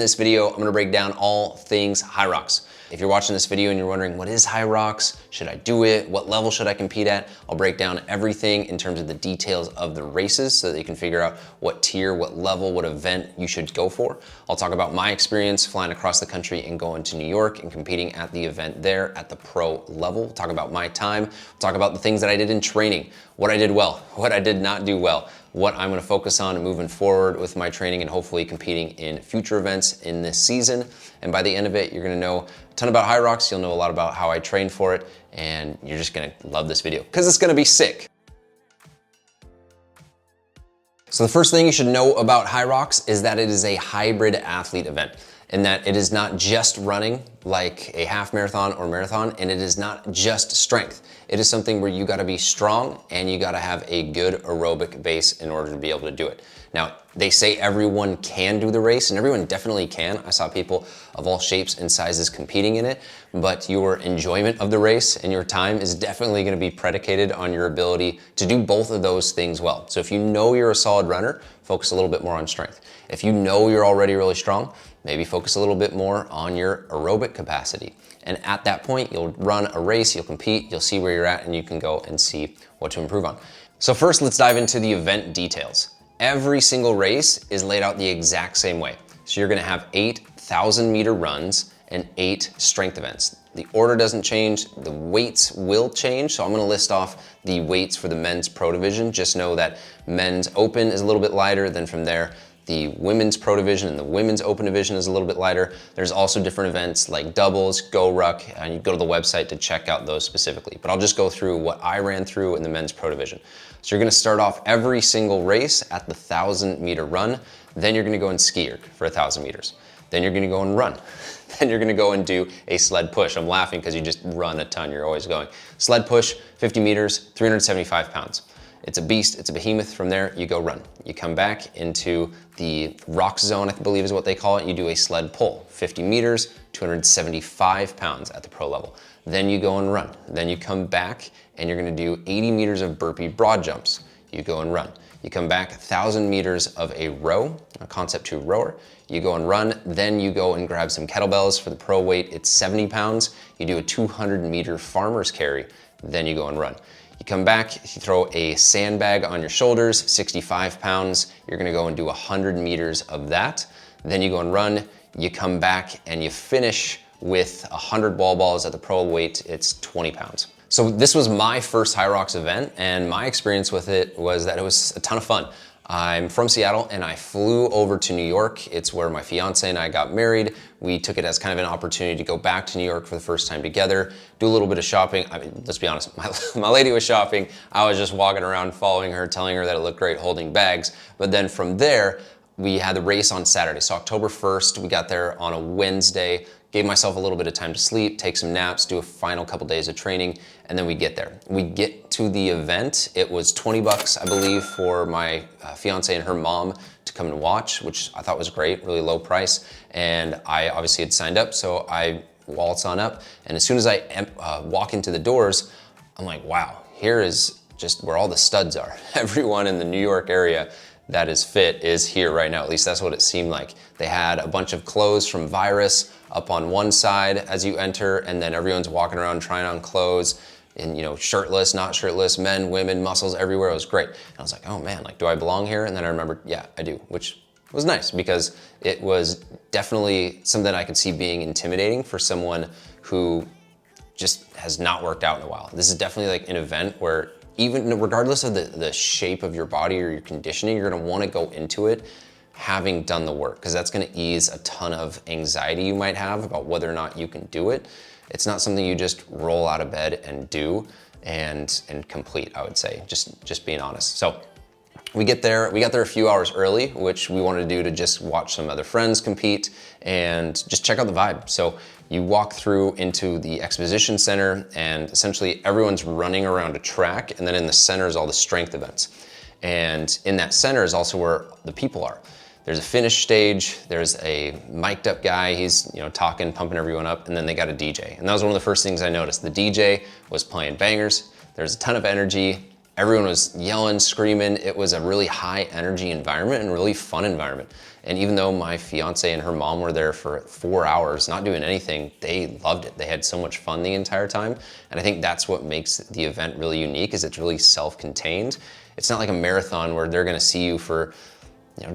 In this video, I'm gonna break down all things Hyrox. If you're watching this video and you're wondering, what is Hyrox? Should I do it? What level should I compete at? I'll break down everything in terms of the details of the races so that you can figure out what tier, what level, what event you should go for. I'll talk about my experience flying across the country and going to New York and competing at the event there at the pro level. We'll talk about my time. We'll talk about the things that I did in training, what I did well, what I did not do well, what I'm gonna focus on moving forward with my training and hopefully competing in future events in this season. And by the end of it, you're gonna know a ton about Hyrox, you'll know a lot about how I train for it, and you're just gonna love this video because it's gonna be sick. So the first thing you should know about Hyrox is that it is a hybrid athlete event, and that it is not just running like a half marathon or marathon, and it is not just strength. It is something where you gotta be strong and you gotta have a good aerobic base in order to be able to do it. Now, they say everyone can do the race, and everyone definitely can. I saw people of all shapes and sizes competing in it, but your enjoyment of the race and your time is definitely gonna be predicated on your ability to do both of those things well. So if you know you're a solid runner, focus a little bit more on strength. If you know you're already really strong, maybe focus a little bit more on your aerobic capacity. And at that point, you'll run a race, you'll compete, you'll see where you're at, and you can go and see what to improve on. So first, let's dive into the event details. Every single race is laid out the exact same way. So you're gonna have 8,000-meter runs and 8 strength events. The order doesn't change, the weights will change. So I'm gonna list off the weights for the men's pro division. Just know that men's open is a little bit lighter, then from there, the women's pro division and the women's open division is a little bit lighter. There's also different events like doubles, go ruck, and you go to the website to check out those specifically. But I'll just go through what I ran through in the men's pro division. So you're gonna start off every single race at the 1,000-meter run. Then you're gonna go in SkiErg for 1,000 meters. Then you're gonna go and run. Then you're gonna go and do a sled push. I'm laughing because you just run a ton, you're always going. Sled push, 50 meters, 375 pounds. It's a beast, it's a behemoth. From there, you go run. You come back into the rock zone, I believe is what they call it. You do a sled pull, 50 meters, 275 pounds at the pro level. Then you go and run. Then you come back and you're gonna do 80 meters of burpee broad jumps. You go and run. You come back 1,000 meters of a row, a concept 2 rower. You go and run, then you go and grab some kettlebells. For the pro weight, it's 70 pounds. You do a 200-meter farmer's carry, then you go and run. You come back, you throw a sandbag on your shoulders, 65 pounds. You're gonna go and do 100 meters of that. Then you go and run, you come back and you finish with 100 wall balls. At the pro weight, it's 20 pounds. So this was my first Hyrox event, and my experience with it was that it was a ton of fun. I'm from Seattle and I flew over to New York. It's where my fiance and I got married. We took it as kind of an opportunity to go back to New York for the first time together, do a little bit of shopping. I mean, let's be honest, my lady was shopping. I was just walking around following her, telling her that it looked great holding bags. But then from there, we had the race on Saturday. So October 1st, we got there on a Wednesday, gave myself a little bit of time to sleep, take some naps, do a final couple days of training, and then we get there. We get to the event. It was 20 bucks, I believe, for my fiance and her mom to come and watch, which I thought was great, really low price. And I obviously had signed up, so I waltz on up. And as soon as I walk into the doors, I'm like, wow, here is just where all the studs are. Everyone in the New York area that is fit is here right now. At least that's what it seemed like. They had a bunch of clothes from Virus up on one side as you enter, and then everyone's walking around trying on clothes and, you know, shirtless, not shirtless, men, women, muscles everywhere. It was great. And I was like, oh man, like, do I belong here? And then I remembered, yeah, I do, which was nice because it was definitely something I could see being intimidating for someone who just has not worked out in a while. This is definitely like an event where even regardless of the shape of your body or your conditioning, you're gonna wanna go into it having done the work, because that's gonna ease a ton of anxiety you might have about whether or not you can do it. It's not something you just roll out of bed and do and complete, I would say, just being honest. So we got there a few hours early, which we wanted to do to just watch some other friends compete and just check out the vibe. So you walk through into the exposition center and essentially everyone's running around a track, and then in the center is all the strength events. And in that center is also where the people are. There's a finish stage, there's a mic'd up guy, he's, you know, talking, pumping everyone up, and then they got a DJ. And that was one of the first things I noticed. The DJ was playing bangers, there's a ton of energy, Everyone was yelling, screaming. It was a really high energy environment and really fun environment. And even though my fiance and her mom were there for 4 hours, not doing anything, they loved it. They had so much fun the entire time. And I think that's what makes the event really unique, is it's really self-contained. It's not like a marathon where they're gonna see you for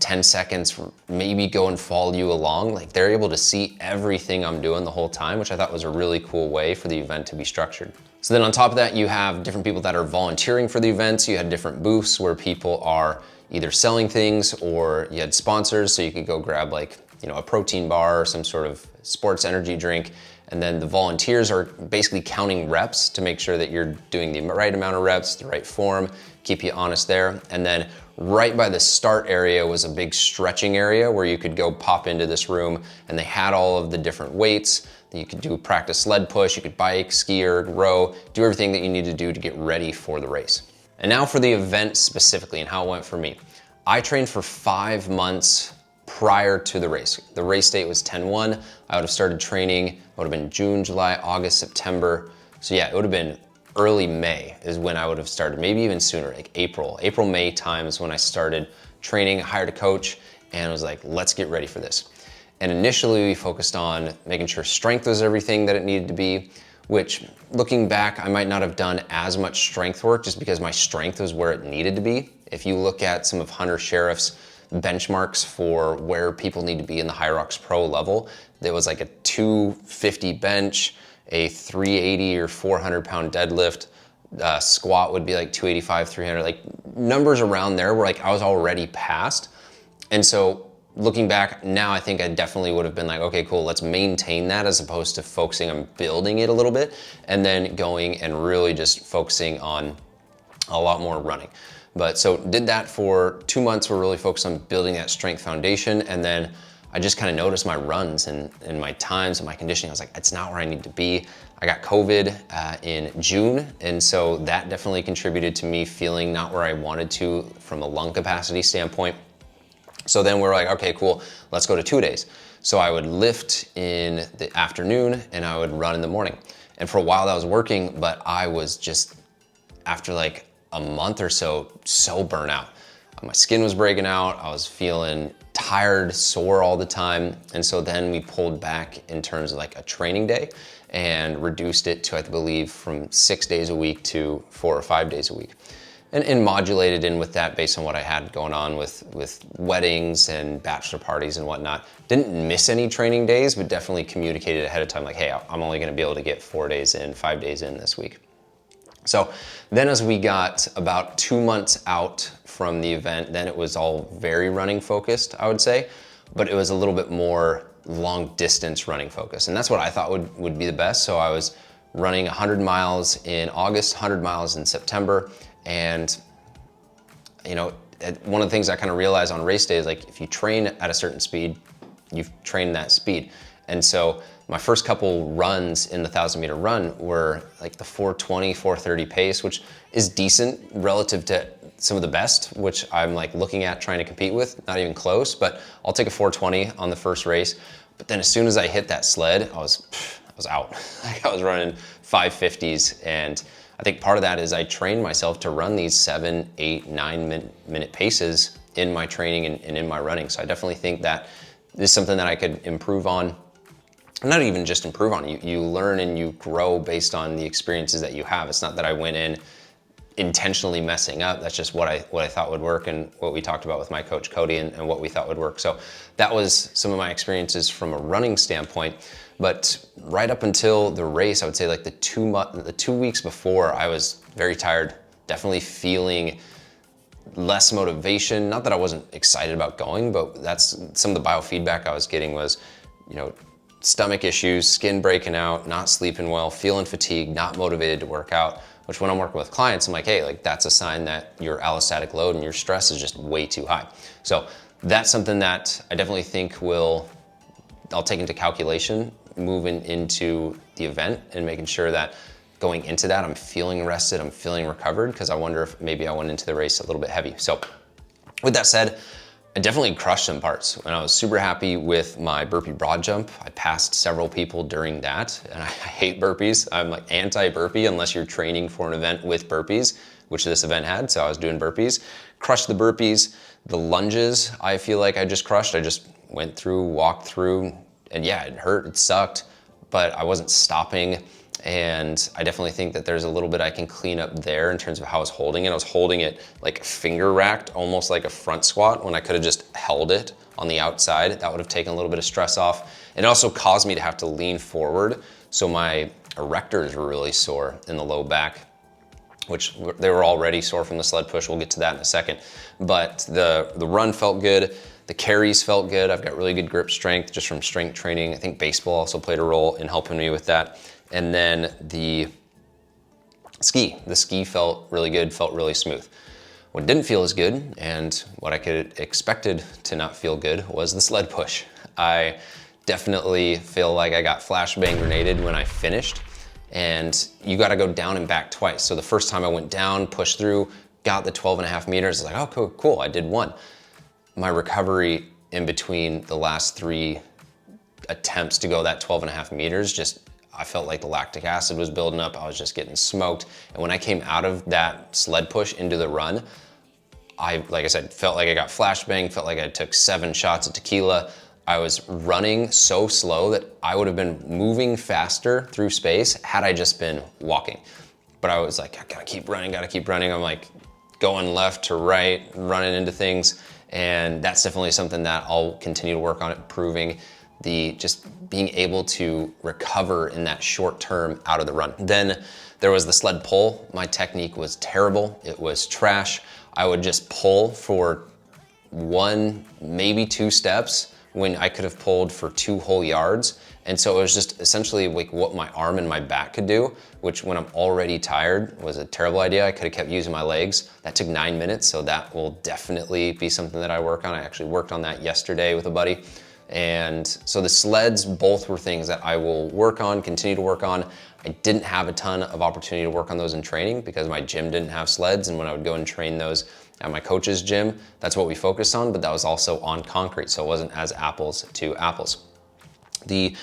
10 seconds, maybe go and follow you along. Like, they're able to see everything I'm doing the whole time, which I thought was a really cool way for the event to be structured. So then on top of that, you have different people that are volunteering for the events. You had different booths where people are either selling things, or you had sponsors, so you could go grab like, a protein bar or some sort of sports energy drink. And then the volunteers are basically counting reps to make sure that you're doing the right amount of reps, the right form, keep you honest there. And then right by the start area was a big stretching area where you could go pop into this room, and they had all of the different weights. You could do practice sled push, you could bike, SkiErg, row, do everything that you need to do to get ready for the race. And now for the event specifically and how it went for me. I trained for 5 months prior to the race. The race date was 10/1. I would have started training, it would have been June, July, August, September. So yeah, it would have been early May is when I would have started, maybe even sooner, like April, May time is when I started training. I hired a coach and was like, let's get ready for this. And initially we focused on making sure strength was everything that it needed to be, which looking back, I might not have done as much strength work just because my strength was where it needed to be. If you look at some of Hunter Sheriff's benchmarks for where people need to be in the Hyrox Pro level, there was like a 250 bench, a 380 or 400 pound deadlift, squat would be like 285, 300, like numbers around there where like I was already past. And so looking back now, I think I definitely would have been like, okay, cool, let's maintain that as opposed to focusing on building it a little bit and then going and really just focusing on a lot more running. But so did that for 2 months. We're really focused on building that strength foundation. And then I just kind of noticed my runs and my times and my conditioning. I was like, it's not where I need to be. I got COVID in June. And so that definitely contributed to me feeling not where I wanted to from a lung capacity standpoint. So then we're like, okay, cool, let's go to 2 days. So I would lift in the afternoon and I would run in the morning. And for a while that was working, but I was just, after like a month or so burnt out. My skin was breaking out. I was feeling tired, sore all the time. And so then we pulled back in terms of like a training day and reduced it to, I believe, from 6 days a week to 4 or 5 days a week. And modulated in with that based on what I had going on with weddings and bachelor parties and whatnot. Didn't miss any training days, but definitely communicated ahead of time, like, hey, I'm only gonna be able to get 4 days in, 5 days in this week. So then as we got about 2 months out from the event, then it was all very running focused, I would say, but it was a little bit more long distance running focused. And that's what I thought would be the best. So I was running 100 miles in August, 100 miles in September. And one of the things I kind of realized on race day is like, if you train at a certain speed, you've trained that speed. And so my first couple runs in the 1,000-meter run were like the 420, 430 pace, which is decent relative to some of the best, which I'm like looking at trying to compete with, not even close, but I'll take a 420 on the first race. But then as soon as I hit that sled, I was out. Like I was running 550s, and I think part of that is I trained myself to run these 7, 8, 9-minute paces in my training and in my running. So I definitely think that this is something that I could improve on. Not even just improve on, you learn and you grow based on the experiences that you have. It's not that I went in intentionally messing up. That's just what I thought would work and what we talked about with my coach Cody and what we thought would work. So that was some of my experiences from a running standpoint. But right up until the race, I would say like the 2 weeks before, I was very tired, definitely feeling less motivation. Not that I wasn't excited about going, but that's some of the biofeedback I was getting was, stomach issues, skin breaking out, not sleeping well, feeling fatigued, not motivated to work out, which when I'm working with clients, I'm like, hey, like that's a sign that your allostatic load and your stress is just way too high. So that's something that I definitely think I'll take into calculation moving into the event and making sure that going into that, I'm feeling rested, I'm feeling recovered, because I wonder if maybe I went into the race a little bit heavy. So with that said, I definitely crushed some parts, and I was super happy with my burpee broad jump. I passed several people during that, and I hate burpees. I'm like anti-burpee unless you're training for an event with burpees. which this event had. So I was doing burpees, crushed the burpees. The lunges, I feel like I just crushed. I just went through, walked through, and yeah, it hurt, it sucked, but I wasn't stopping. And I definitely think that there's a little bit I can clean up there in terms of how I was holding it. I was holding it like finger racked, almost like a front squat, when I could have just held it on the outside. That would have taken a little bit of stress off. It also caused me to have to lean forward. So my erectors were really sore in the low back, which they were already sore from the sled push. We'll get to that in a second. But the run felt good. The carries felt good. I've got really good grip strength just from strength training. I think baseball also played a role in helping me with that. And then the ski felt really good, felt really smooth. What didn't feel as good, and what I could expected to not feel good, was the sled push. I definitely feel like I got flashbang grenaded when I finished, and you gotta go down and back twice. So the first time I went down, pushed through, got the 12.5 meters, I was like, oh, cool, I did one. My recovery in between the last 3 attempts to go that 12.5 meters, I felt like the lactic acid was building up. I was just getting smoked. And when I came out of that sled push into the run, like I said, felt like I got flashbang, felt like I took 7 shots of tequila. I was running so slow that I would have been moving faster through space had I just been walking. But I was like, I gotta keep running, gotta keep running. I'm like going left to right, running into things. And that's definitely something that I'll continue to work on, improving just being able to recover in that short term out of the run. Then there was the sled pull. My technique was terrible. It was trash. I would just pull for 1, maybe 2 steps when I could have pulled for 2 whole yards. And so it was just essentially like what my arm and my back could do, which when I'm already tired was a terrible idea. I could have kept using my legs. That took 9 minutes, so that will definitely be something that I work on. I actually worked on that yesterday with a buddy. And so the sleds both were things that I will work on, continue to work on. I didn't have a ton of opportunity to work on those in training because my gym didn't have sleds, and when I would go and train those at my coach's gym, that's what we focused on, but that was also on concrete, so it wasn't as apples to apples. A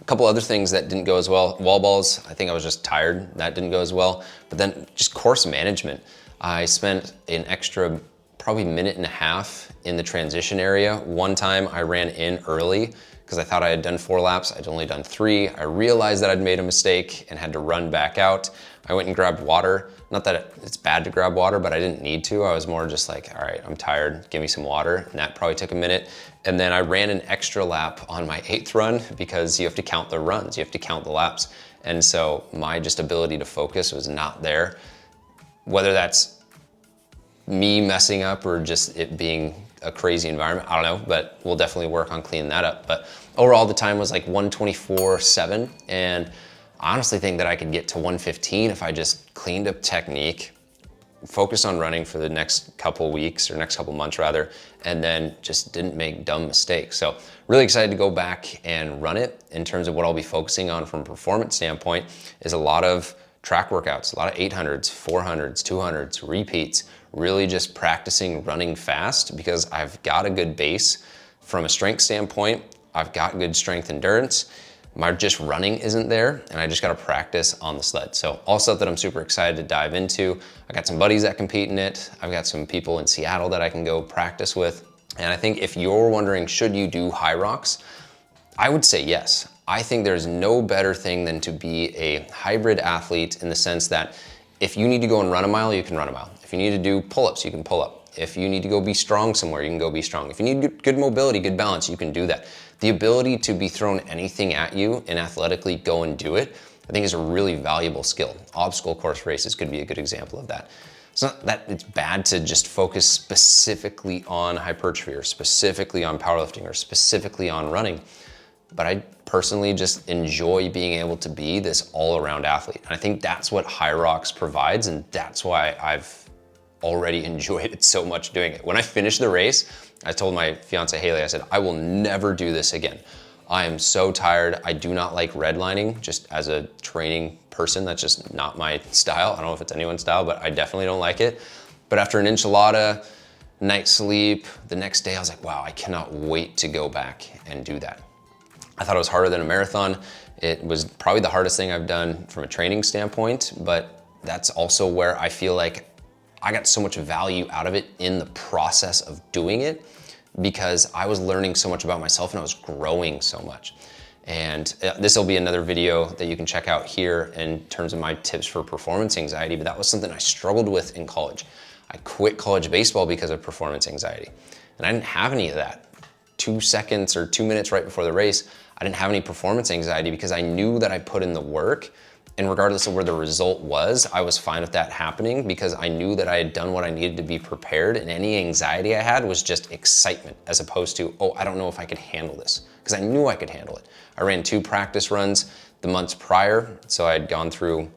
couple other things that didn't go as well, wall balls, I think I was just tired, that didn't go as well. But then just course management. I spent an extra probably 1.5 minutes in the transition area. One time I ran in early because I thought I had done 4 laps. I'd only done 3. I realized that I'd made a mistake and had to run back out. I went and grabbed water. Not that it's bad to grab water, but I didn't need to. I was more just like, all right, I'm tired, give me some water. And that probably took a minute. And then I ran an extra lap on my 8th run because you have to count the runs, you have to count the laps. And so my just ability to focus was not there. Whether that's me messing up or just it being a crazy environment, I don't know, but we'll definitely work on cleaning that up. But overall the time was like 1:24.7, and I honestly think that I could get to 1:15 if I just cleaned up technique, focused on running for the next couple weeks, or next couple months rather, and then just didn't make dumb mistakes. So really excited to go back and run it. In terms of what I'll be focusing on from a performance standpoint is a lot of track workouts, a lot of 800s, 400s, 200s, repeats, really just practicing running fast because I've got a good base from a strength standpoint. I've got good strength endurance. My just running isn't there, and I just gotta practice on the sled. So all stuff that I'm super excited to dive into. I got some buddies that compete in it. I've got some people in Seattle that I can go practice with. And I think if you're wondering, should you do Hyrox? I would say yes. I think there's no better thing than to be a hybrid athlete in the sense that if you need to go and run a mile, you can run a mile. If you need to do pull-ups, you can pull up. If you need to go be strong somewhere, you can go be strong. If you need good mobility, good balance, you can do that. The ability to be thrown anything at you and athletically go and do it, I think is a really valuable skill. Obstacle course races could be a good example of that. It's not that it's bad to just focus specifically on hypertrophy or specifically on powerlifting or specifically on running, but I personally just enjoy being able to be this all-around athlete. And I think that's what Hyrox provides, and that's why I've already enjoyed it so much doing it. When I finished the race, I told my fiance Haley, I said, I will never do this again. I am so tired. I do not like redlining. Just as a training person, that's just not my style. I don't know if it's anyone's style, but I definitely don't like it. But after an enchilada, night's sleep, the next day I was like, wow, I cannot wait to go back and do that. I thought it was harder than a marathon. It was probably the hardest thing I've done from a training standpoint, but that's also where I feel like I got so much value out of it in the process of doing it because I was learning so much about myself and I was growing so much. And this will be another video that you can check out here in terms of my tips for performance anxiety, but that was something I struggled with in college. I quit college baseball because of performance anxiety. And I didn't have any of that. 2 seconds or 2 minutes right before the race, I didn't have any performance anxiety because I knew that I put in the work, and regardless of where the result was, I was fine with that happening because I knew that I had done what I needed to be prepared, and any anxiety I had was just excitement as opposed to, oh, I don't know if I could handle this, because I knew I could handle it. I ran 2 practice runs the months prior, so I had gone through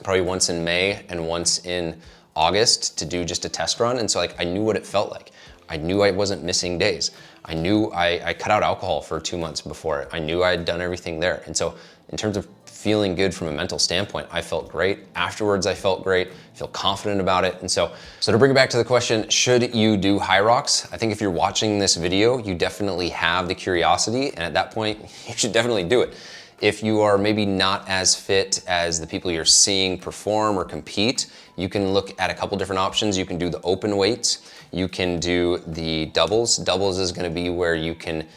probably once in May and once in August to do just a test run, and so like I knew what it felt like. I knew I wasn't missing days. I knew I cut out alcohol for 2 months before. I knew I had done everything there. And so in terms of feeling good from a mental standpoint, I felt great. Afterwards, I felt great, feel confident about it. And so to bring it back to the question, should you do Hyrox? I think if you're watching this video, you definitely have the curiosity. And at that point, you should definitely do it. If you are maybe not as fit as the people you're seeing perform or compete, you can look at a couple different options. You can do the open weights. You can do the doubles. Doubles is gonna be where you can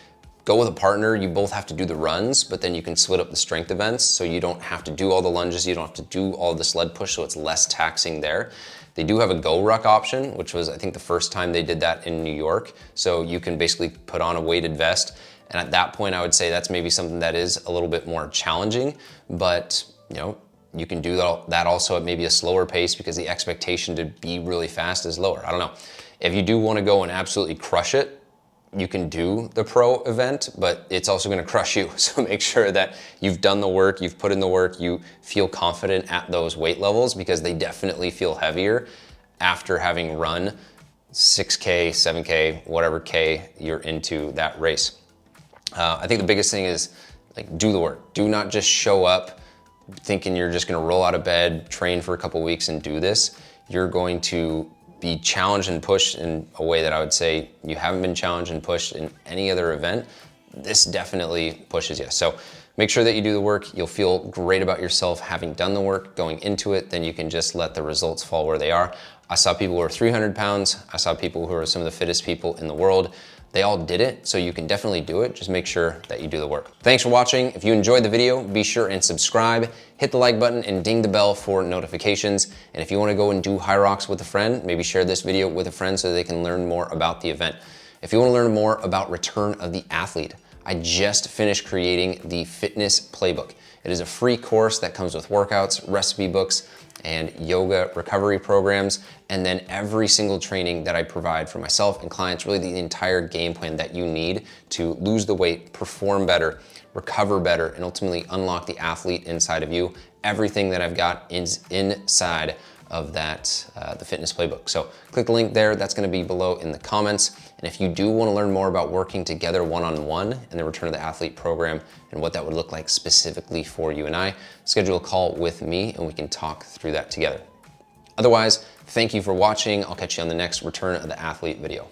go with a partner. You both have to do the runs, but then you can split up the strength events so you don't have to do all the lunges, you don't have to do all the sled push, so it's less taxing there. They do have a go ruck option, which was I think the first time they did that in New York. So you can basically put on a weighted vest. And at that point, I would say that's maybe something that is a little bit more challenging, but you know, you can do that also at maybe a slower pace because the expectation to be really fast is lower. I don't know. If you do want to go and absolutely crush it, you can do the pro event, but it's also going to crush you. So make sure that you've done the work, you've put in the work, you feel confident at those weight levels because they definitely feel heavier after having run 6K, 7K, whatever K you're into that race. I think the biggest thing is like do the work. Do not just show up thinking you're just gonna roll out of bed, train for a couple weeks and do this. You're going to be challenged and pushed in a way that I would say you haven't been challenged and pushed in any other event. This definitely pushes you. So make sure that you do the work. You'll feel great about yourself having done the work going into it. Then you can just let the results fall where they are. I saw people who are 300 pounds. I saw people who are some of the fittest people in the world. They all did it, so you can definitely do it. Just make sure that you do the work. Thanks for watching. If you enjoyed the video, be sure and subscribe, hit the like button and ding the bell for notifications. And if you wanna go and do Hyrox with a friend, maybe share this video with a friend so they can learn more about the event. If you wanna learn more about Return of the Athlete, I just finished creating the fitness playbook. It is a free course that comes with workouts, recipe books, and yoga recovery programs, and then every single training that I provide for myself and clients, really the entire game plan that you need to lose the weight, perform better, recover better, and ultimately unlock the athlete inside of you. Everything that I've got is inside of that, the fitness playbook. So click the link there, that's gonna be below in the comments. And if you do wanna learn more about working together one-on-one in the Return of the Athlete program and what that would look like specifically for you and I, schedule a call with me and we can talk through that together. Otherwise, thank you for watching. I'll catch you on the next Return of the Athlete video.